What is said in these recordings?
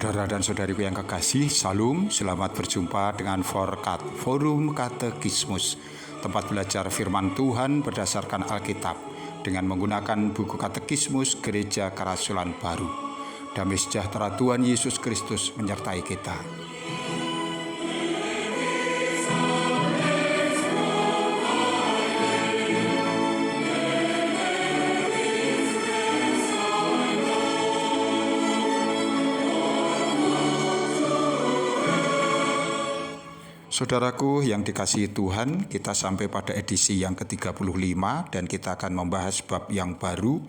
Saudara dan saudariku yang kekasih, Salam, selamat berjumpa dengan Forkat, Forum Katekismus, tempat belajar firman Tuhan berdasarkan Alkitab, dengan menggunakan buku Katekismus Gereja Kerasulan Baru. Damai sejahtera Tuhan Yesus Kristus menyertai kita. Saudaraku yang dikasihi Tuhan, kita sampai pada edisi yang ke-35 dan kita akan membahas bab yang baru,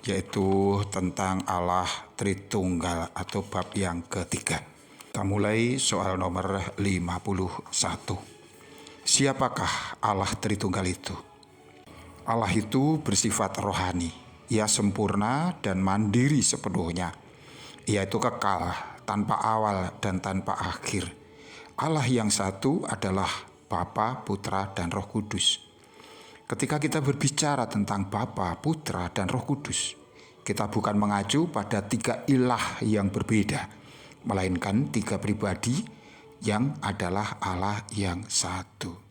yaitu tentang Allah Tritunggal atau bab yang ketiga. Kita mulai soal nomor 51. Siapakah Allah Tritunggal itu? Allah itu bersifat rohani. Ia sempurna dan mandiri sepenuhnya. Ia itu kekal, tanpa awal dan tanpa akhir. Allah yang satu adalah Bapa, Putra, dan Roh Kudus. Ketika kita berbicara tentang Bapa, Putra, dan Roh Kudus, kita bukan mengacu pada tiga ilah yang berbeda, melainkan tiga pribadi yang adalah Allah yang satu.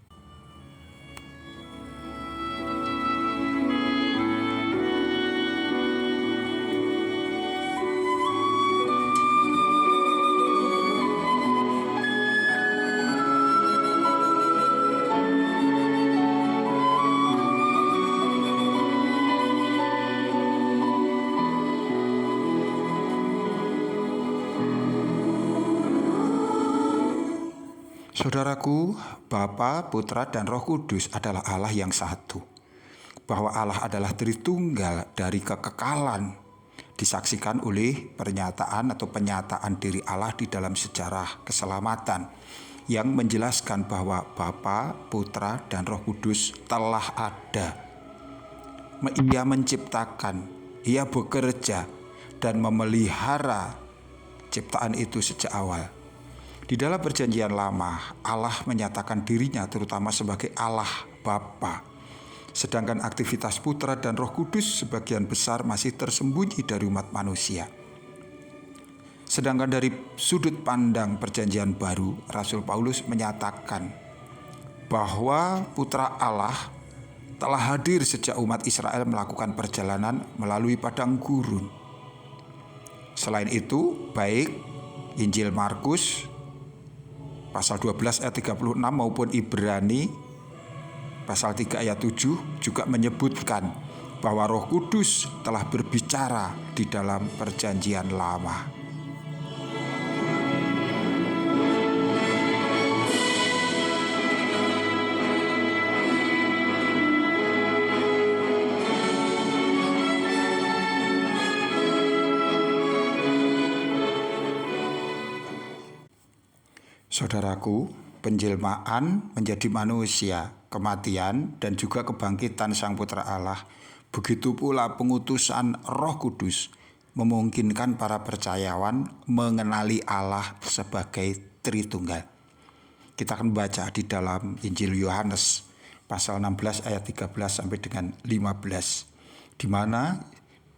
Saudaraku, Bapa, Putra, dan Roh Kudus adalah Allah yang satu. Bahwa Allah adalah Tritunggal dari kekekalan disaksikan oleh pernyataan atau penyataan diri Allah di dalam sejarah keselamatan yang menjelaskan bahwa Bapa, Putra, dan Roh Kudus telah ada. Ia menciptakan, Ia bekerja dan memelihara ciptaan itu sejak awal. Di dalam perjanjian lama, Allah menyatakan dirinya terutama sebagai Allah Bapa. Sedangkan aktivitas Putra dan Roh Kudus sebagian besar masih tersembunyi dari umat manusia. Sedangkan dari sudut pandang perjanjian baru, Rasul Paulus menyatakan bahwa Putra Allah telah hadir sejak umat Israel melakukan perjalanan melalui padang gurun. Selain itu, baik Injil Markus pasal 12 ayat 36 maupun Ibrani pasal 3 ayat 7 juga menyebutkan bahwa Roh Kudus telah berbicara di dalam perjanjian lama. Saudaraku, penjelmaan menjadi manusia, kematian dan juga kebangkitan Sang Putra Allah, begitu pula pengutusan Roh Kudus memungkinkan para percayawan mengenali Allah sebagai Tritunggal. Kita akan baca di dalam Injil Yohanes pasal 16 ayat 13 sampai dengan 15, di mana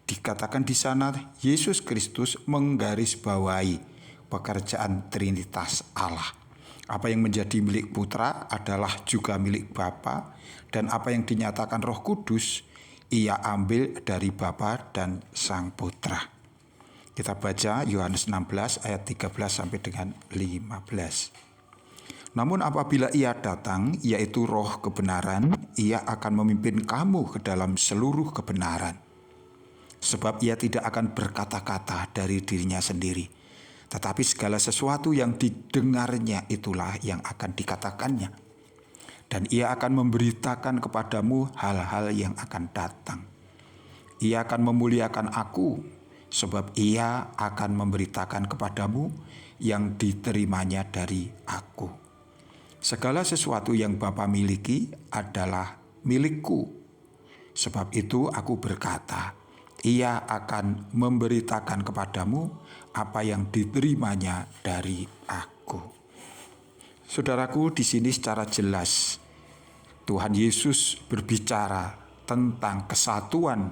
dikatakan di sana Yesus Kristus menggarisbawahi pekerjaan Trinitas Allah. Apa yang menjadi milik Putra adalah juga milik Bapa, dan apa yang dinyatakan Roh Kudus Ia ambil dari Bapa dan Sang Putra. Kita baca Yohanes 16 ayat 13 sampai dengan 15. Namun apabila Ia datang, yaitu Roh kebenaran, Ia akan memimpin kamu ke dalam seluruh kebenaran. Sebab Ia tidak akan berkata-kata dari dirinya sendiri, tetapi segala sesuatu yang didengarnya itulah yang akan dikatakannya. Dan Ia akan memberitakan kepadamu hal-hal yang akan datang. Ia akan memuliakan Aku, sebab Ia akan memberitakan kepadamu yang diterimanya dari Aku. Segala sesuatu yang Bapa miliki adalah milikku. Sebab itu Aku berkata, Ia akan memberitakan kepadamu apa yang diterimanya dari Aku. Saudaraku, di sini secara jelas Tuhan Yesus berbicara tentang kesatuan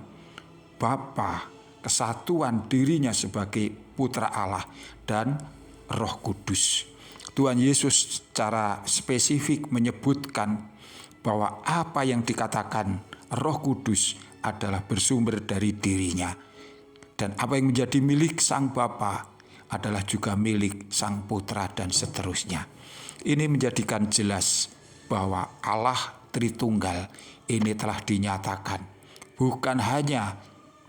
Bapa, kesatuan dirinya sebagai putra Allah dan Roh Kudus. Tuhan Yesus secara spesifik menyebutkan bahwa apa yang dikatakan Roh Kudus adalah bersumber dari dirinya. Dan apa yang menjadi milik Sang Bapa adalah juga milik Sang Putra dan seterusnya. Ini menjadikan jelas bahwa Allah Tritunggal ini telah dinyatakan bukan hanya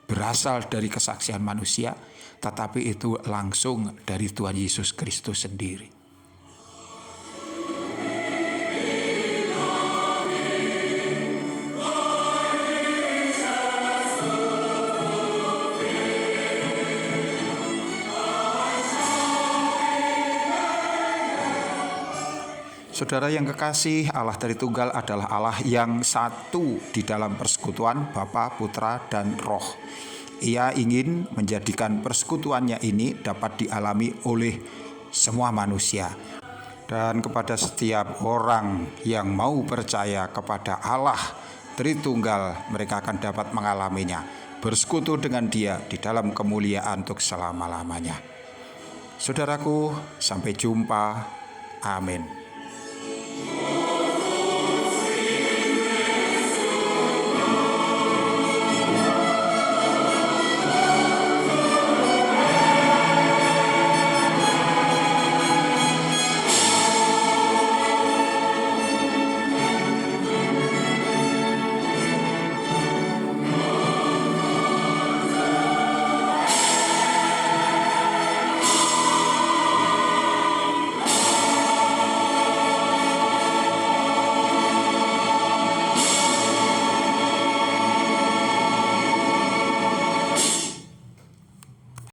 berasal dari kesaksian manusia, tetapi itu langsung dari Tuhan Yesus Kristus sendiri. Saudara yang kekasih, Allah Tritunggal adalah Allah yang satu di dalam persekutuan Bapa, Putra, dan Roh. Ia ingin menjadikan persekutuannya ini dapat dialami oleh semua manusia. Dan kepada setiap orang yang mau percaya kepada Allah Tritunggal, mereka akan dapat mengalaminya, bersekutu dengan Dia di dalam kemuliaan untuk selama-lamanya. Saudaraku, sampai jumpa. Amin.